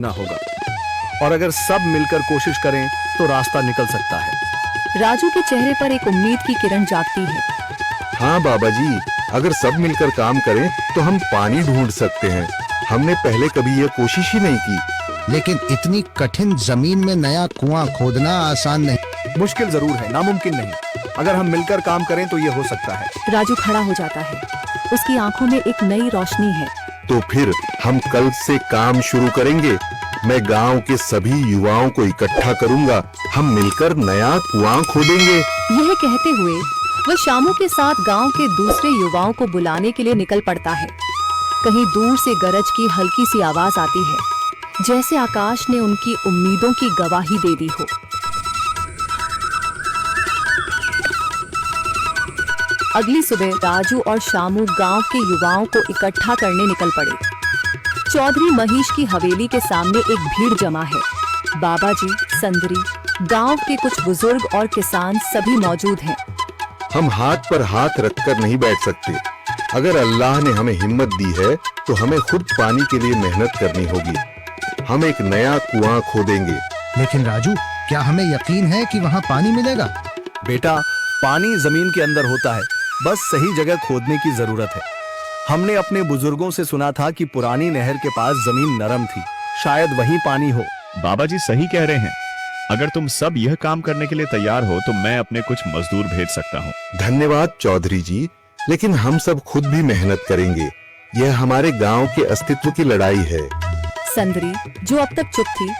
ना होगा, और अगर सब मिलकर कोशिश करें तो रास्ता निकल सकता है। राजू के चेहरे पर एक उम्मीद की किरण जागती है। हाँ बाबा जी, अगर सब मिलकर काम करें तो हम पानी ढूंढ सकते हैं। हमने पहले कभी यह कोशिश ही नहीं की। लेकिन इतनी कठिन जमीन में नया कुआं खोदना आसान नहीं। मुश्किल जरूर है, नामुमकिन नहीं। अगर हम मिलकर काम करें तो ये हो सकता है। राजू खड़ा हो जाता है। उसकी आंखों में एक नई रोशनी है। तो फिर हम कल से काम शुरू करेंगे। मैं गांव के सभी युवाओं को इकट्ठा करूंगा। हम मिलकर नया कुआं खोदेंगे। यह कहते हुए वह शामू के साथ गांव के दूसरे युवाओं को बुलाने के लिए निकल पड़ता है। कहीं दूर से गरज की हल्की सी आवाज आती है, जैसे आकाश ने उनकी उम्मीदों की गवाही दे दी हो। अगली सुबह राजू और शामू गांव के युवाओं को इकट्ठा करने निकल पड़े। चौधरी महेश की हवेली के सामने एक भीड़ जमा है। बाबा जी, संदरी, गांव के कुछ बुजुर्ग और किसान सभी मौजूद हैं। हम हाथ पर हाथ रखकर नहीं बैठ सकते। अगर अल्लाह ने हमें हिम्मत दी है तो हमें खुद पानी के लिए मेहनत करनी होगी। हम एक नया कुआं खोदेंगे। लेकिन राजू, क्या हमें यकीन है कि वहाँ पानी मिलेगा? बेटा, पानी जमीन के अंदर होता है, बस सही जगह खोदने की जरूरत है। हमने अपने बुजुर्गों से सुना था कि पुरानी नहर के पास जमीन नरम थी, शायद वहीं पानी हो। बाबा जी सही कह रहे हैं। अगर तुम सब यह काम करने के लिए तैयार हो तो मैं अपने कुछ मजदूर भेज सकता हूँ। धन्यवाद चौधरी जी, लेकिन हम सब खुद भी मेहनत करेंगे। यह हमारे गांव के अस्तित्व की लड़ाई है। संदरी, जो अब तक चुप थी,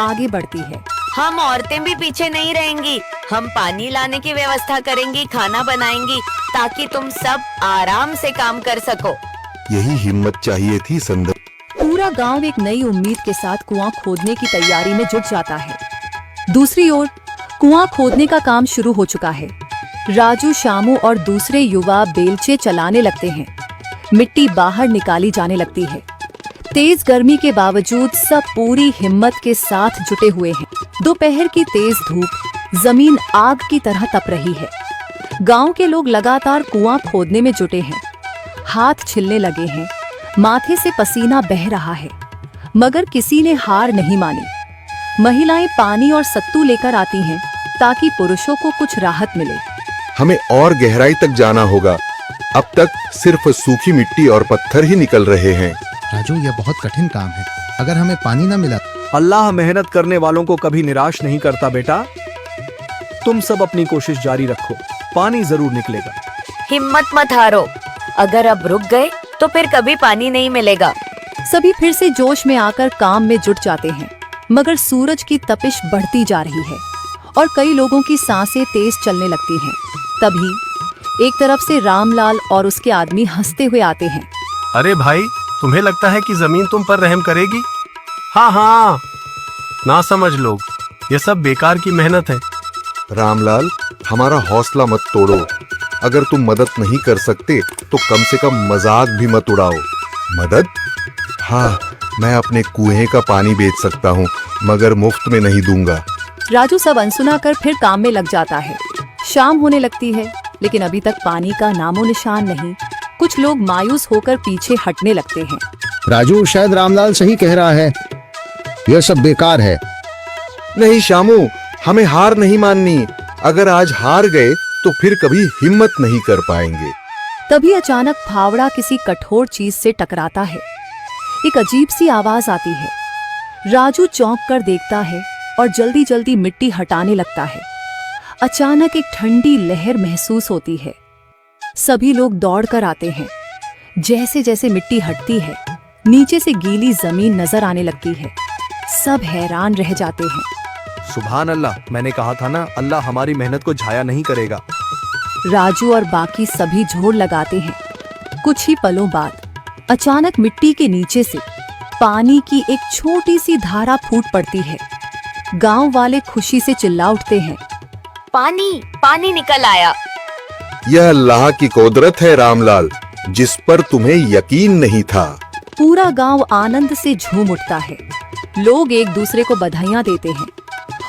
आगे बढ़ती है। हम औरतें भी पीछे नहीं रहेंगी। हम पानी लाने की व्यवस्था करेंगी, खाना बनाएंगी, ताकि तुम सब आराम से काम कर सको। यही हिम्मत चाहिए थी संदर। पूरा गांव एक नई उम्मीद के साथ कुआं खोदने की तैयारी में जुट जाता है। दूसरी ओर कुआं खोदने का काम शुरू हो चुका है। राजू, शामू और दूसरे युवा बेलचे चलाने लगते हैं। मिट्टी बाहर निकाली जाने लगती है। तेज गर्मी के बावजूद सब पूरी हिम्मत के साथ जुटे हुए हैं। दोपहर की तेज धूप जमीन आग की तरह तप रही है। गांव के लोग लगातार कुआं खोदने में जुटे हैं। हाथ छिलने लगे हैं, माथे से पसीना बह रहा है, मगर किसी ने हार नहीं मानी। महिलाएं पानी और सत्तू लेकर आती हैं ताकि पुरुषों को कुछ राहत मिले। हमें और गहराई तक जाना होगा। अब तक सिर्फ सूखी मिट्टी और पत्थर ही निकल रहे हैं। राजू, यह बहुत कठिन काम है। अगर हमें पानी न मिला। अल्लाह मेहनत करने वालों को कभी निराश नहीं करता बेटा। तुम सब अपनी कोशिश जारी रखो, पानी जरूर निकलेगा। हिम्मत मत हारो। अगर अब रुक गए तो फिर कभी पानी नहीं मिलेगा। सभी फिर से जोश में आकर काम में जुट जाते हैं, मगर सूरज की तपिश बढ़ती जा रही है और कई लोगों की सांसें तेज चलने लगती हैं। तभी एक तरफ से रामलाल और उसके आदमी हंसते हुए आते हैं। अरे भाई, तुम्हें लगता है कि जमीन तुम पर रहम करेगी? हाँ हाँ, ना समझ लोग, ये सब बेकार की मेहनत है। रामलाल, हमारा हौसला मत तोड़ो। अगर तुम मदद नहीं कर सकते तो कम से कम मजाक भी मत उड़ाओ। मदद? हाँ, मैं अपने कुएं का पानी बेच सकता हूँ, मगर मुफ्त में नहीं दूंगा। राजू सब अनसुना कर फिर काम में लग जाता है। शाम होने लगती है, लेकिन अभी तक पानी का नामो निशान नहीं। कुछ लोग मायूस होकर पीछे हटने लगते हैं। राजू, शायद रामलाल सही कह रहा है। यह सब बेकार है। नहीं शामू, हमें हार नहीं माननी। अगर आज हार गए तो फिर कभी हिम्मत नहीं कर पाएंगे। तभी अचानक फावड़ा किसी कठोर चीज से टकराता है। एक अजीब सी आवाज आती है। राजू चौंक कर देखता है और जल्दी जल्दी मिट्टी हटाने लगता है। अचानक एक ठंडी लहर महसूस होती है। सभी लोग दौड़ कर आते हैं। जैसे जैसे मिट्टी हटती है, नीचे से गीली जमीन नजर आने लगती है। सब हैरान रह जाते हैं। सुभान अल्लाह, मैंने कहा था ना, अल्लाह हमारी मेहनत को जाया नहीं करेगा। राजू और बाकी सभी जोर लगाते हैं। कुछ ही पलों बाद अचानक मिट्टी के नीचे से पानी की एक छोटी सी धारा फूट पड़ती है। गांव वाले खुशी से चिल्ला उठते हैं। पानी पानी निकल आया। यह अल्लाह की कुदरत है रामलाल, जिस पर तुम्हें यकीन नहीं था। पूरा गांव आनंद से झूम उठता है। लोग एक दूसरे को बधाइयां देते हैं।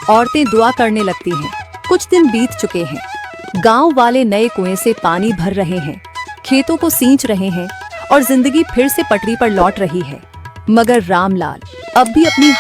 औरतें दुआ करने लगती हैं। कुछ दिन बीत चुके हैं। गांव वाले नए कुएं से पानी भर रहे हैं, खेतों को सींच रहे हैं और जिंदगी फिर से पटरी पर लौट रही है। मगर रामलाल अब भी अपनी